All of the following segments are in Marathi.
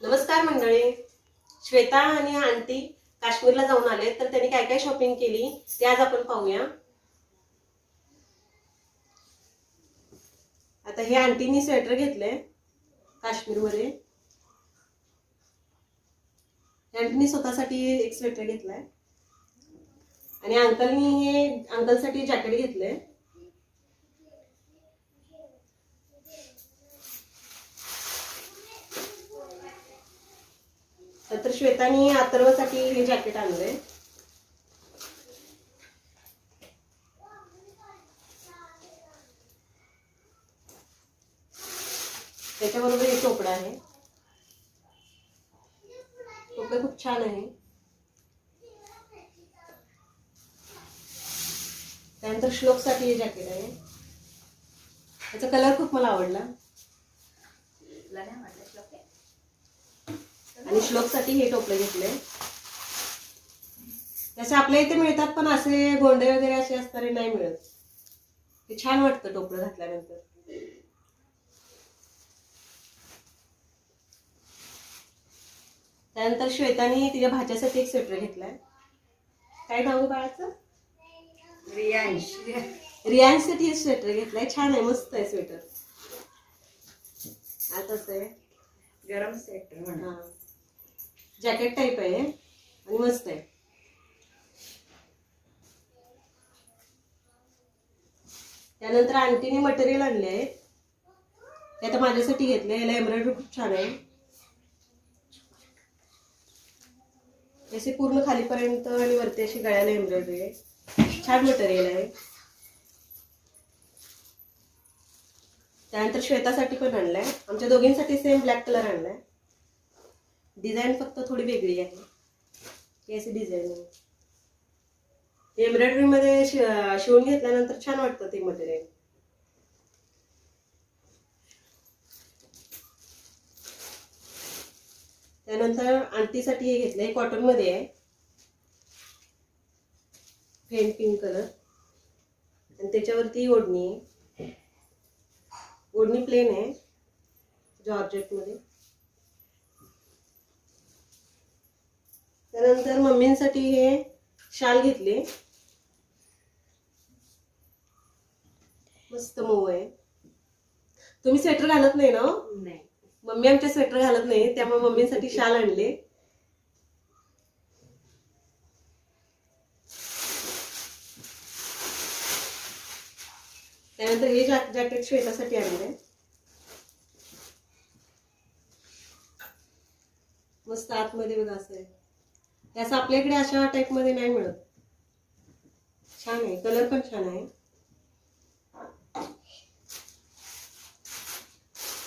नमस्कार मंडळी, श्वेता आणि आंटी काश्मीरला जाऊन आले, तर त्यांनी काय काय शॉपिंग केली ते आज आपण पाहूया. आता हे आंटीनी स्वेटर घेतले काश्मीरमध्ये. आंटीनी स्वतःसाठी एक स्वेटर घेतलाय आणि अंकलनी हे अंकलसाठी जॅकेट घेतले. तर श्वेतानी अथर्वसाठी हे जॅकेट आणले. त्याच्याबरोबर एक टोपडा आहे. टोपडा खूप छान आहे. त्यानंतर श्लोकसाठी हे जॅकेट आहे. त्याचा कलर खूप मला आवडला. आणि श्लोकसाठी हे टोपले घेतले. जसे आपल्या इथे मिळतात, पण असे गोंडे वगैरे असे असणारे नाही मिळत. ते छान वाटतं टोपलं घातल्यानंतर. त्यानंतर श्वेतानी तिच्या भाच्यासाठी एक स्वेटर घेतलाय. काय नाव आहे बाळाचं? रियांश. रियांशसाठी एक स्वेटर घेतलाय. छान आहे, मस्त आहे स्वेटर. आताच आहे गरम स्वेटर म्हणा. जॅकेट टाईप आहे आणि मस्त आहे. त्यानंतर आंटीने मटेरियल आणले आहे. ते आता माझ्यासाठी घेतले. याला एम्ब्रॉयडरी खूप छान आहे. असे पूर्ण खालीपर्यंत आणि वरती अशी गळ्याला एम्ब्रॉयडरी आहे. छान मटेरियल आहे. त्यानंतर श्वेतासाठी पण आणलाय. आमच्या दोघींसाठी सेम ब्लॅक कलर आणलाय. डिझाईन फक्त थोडी वेगळी आहे. ही अशी डिझाईन आहे. एम्ब्रॉयडरी मध्ये शिवून घेतल्यानंतर छान वाटतं ते मटेरियल. त्यानंतर आंटीसाठी हे घेतलंय. हे कॉटन मध्ये आहे. फेंट पिंक कलर आणि त्याच्यावरती ओढणी आहे. ओढणी प्लेन आहे जॉर्जेट मध्ये. त्यानंतर मम्मींसाठी हे शाल घेतली. मस्त मऊ आहे. तुम्ही स्वेटर घालत नाही ना? नाही, मम्मी आमच्या स्वेटर घालत नाही, त्यामुळे मम्मींसाठी शाल आणले. त्यानंतर हे जॅकेट श्वेतासाठी आणले. मस्त आतमध्ये बघा असं आहे. त्याचं आपल्याकडे अशा टाईप मध्ये नाही मिळत. छान आहे, कलर पण छान आहे.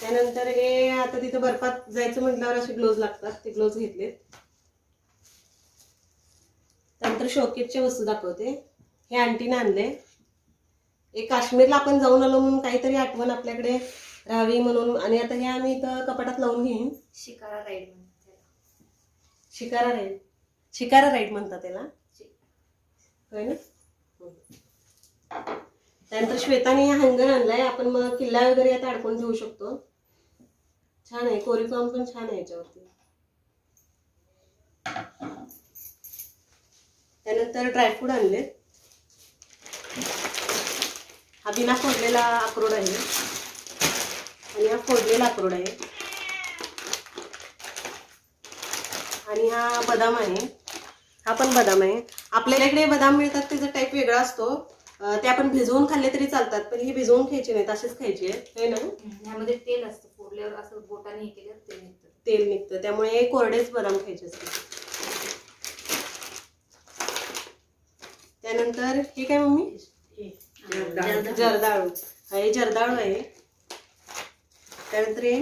त्यानंतर हे आता तिथं बर्फात जायचं म्हटल्यावर असे ग्लोव्ज लागतात, ते ग्लोव्ज घेतलेत. त्यानंतर शोकेसच्या वस्तू दाखवते. हे आंटीने आणले. एक काश्मीरला आपण जाऊन आलो म्हणून काहीतरी आठवण आपल्याकडे राहावी म्हणून. आणि आता हे आम्ही इथं कपाटात लावून घेईन. Shikara ride. Shikara ride. Shikara ride म्हणतात त्याला, होय ना? त्यानंतर श्वेताने हँगर आणलाय. आपण मग किल्ला वगैरे आता अडकून ठेवू शकतो. छान आहे, कोरीफॉर्म पण छान आहे याच्यावरती. त्यानंतर ड्रायफ्रूट आणले. हा बिना फोडलेला अक्रोड आहे आणि हा फोडलेला अक्रोड आहे. आणि हा बदाम आहे. हा पण बदाम आहे. आपल्याकडे बदाम मिळतात, त्याचा टाईप वेगळा असतो. ते आपण भिजवून खाल्ले तरी चालतात, पण हे भिजवून खायचे नाहीत, असेच खायचे आहे ना. ह्यामध्ये तेल असतं. फोडल्यावर असं बोटाने हे केलं तेल निघतं, त्यामुळे कोरडेच बदाम खायचे असते. त्यानंतर हे काय मम्मी? जर्दाळू. हे जर्दाळू आहे. त्यानंतर हे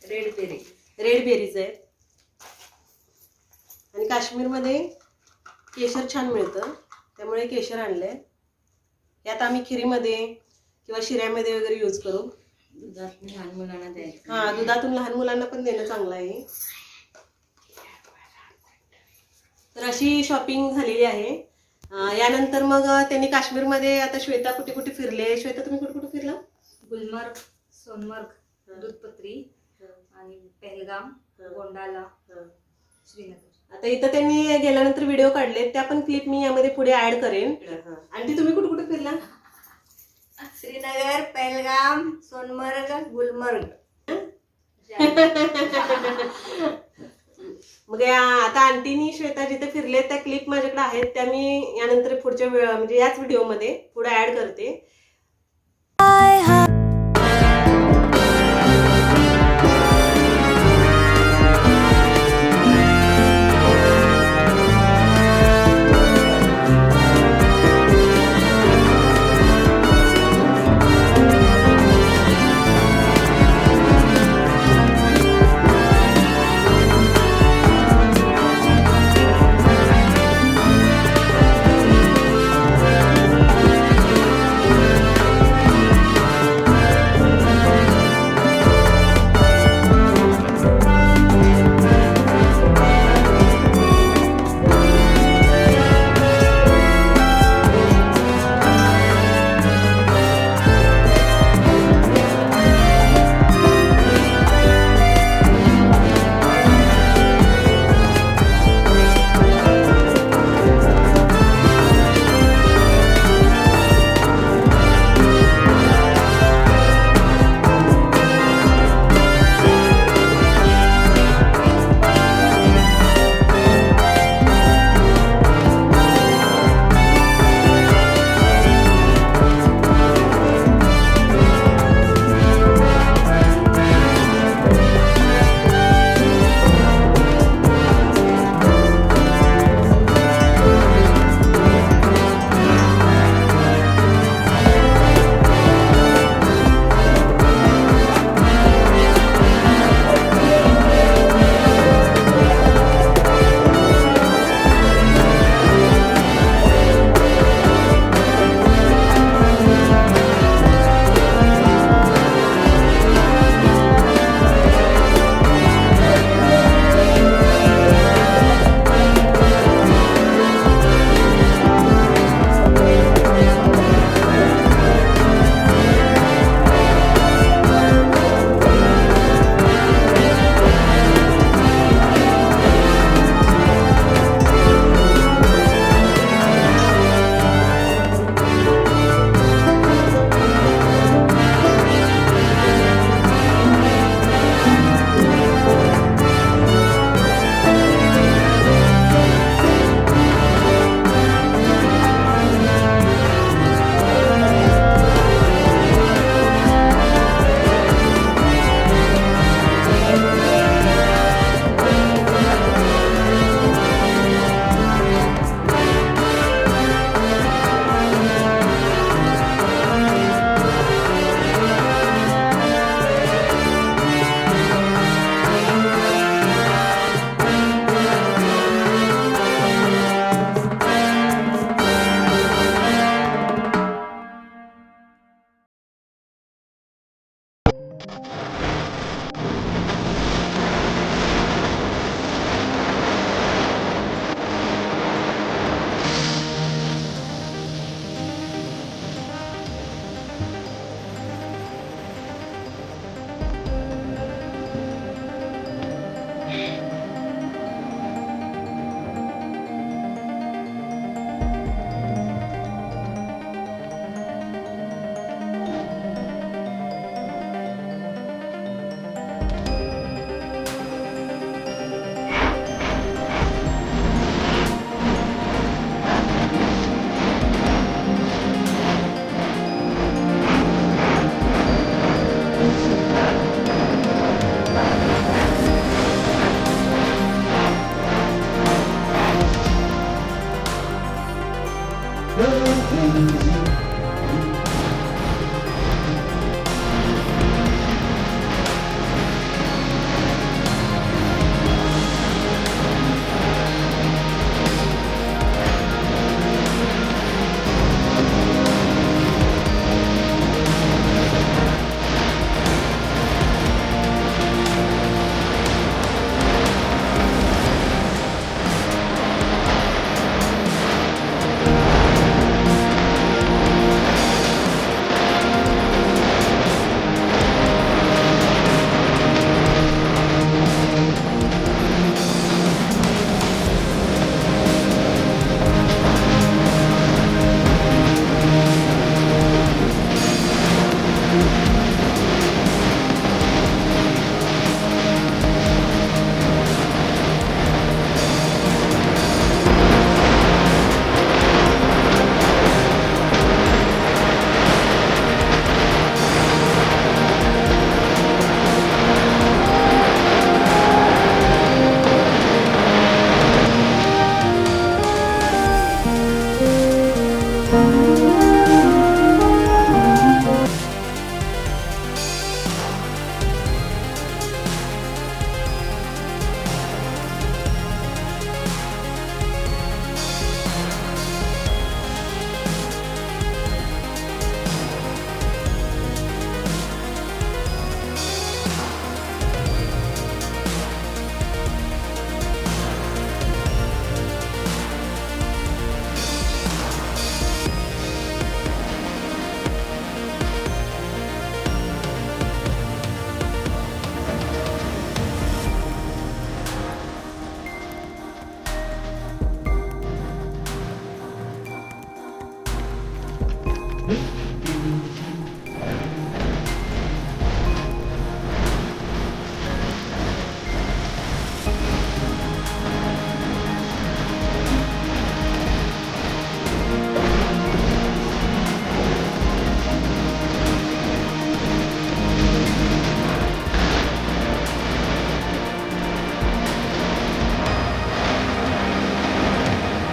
रेड बेरी. रेड बेरीज आहे. आणि काश्मीरमध्ये केशर छान मिळतं, त्यामुळे केशर आणलंय. हे आता आम्ही खिरीमध्ये किंवा शिऱ्यामध्ये वगैरे यूज करू. दुधातून लहान मुलांना द्यायचं. हा, दुधातून लहान मुलांना पण देणं चांगलं आहे. तर अशी शॉपिंग झालेली आहे. यानंतर मग त्यांनी काश्मीरमध्ये आता श्वेता कुठे कुठे फिरले. श्वेता, तुम्ही कुठे कुठे फिरला? गुलमर्ग, सोनमर्ग, दूधपत्री आणि पहलगाम, गोंडाला, श्रीनगर. आता इथं त्यांनी गेल्यानंतर व्हिडिओ काढले, त्या पण क्लिप मी यामध्ये पुढे ऍड करेन. आणि तुम्ही कुठे कुठे फिरला? श्रीनगर, पहलगाम, सोनमर्ग, गुलमर्ग. मग आता आंटीनी श्वेता जिथे फिरले त्या क्लिप माझ्याकडे आहेत, त्या मी यानंतर पुढच्या म्हणजे याच व्हिडिओमध्ये पुढे ऍड करते.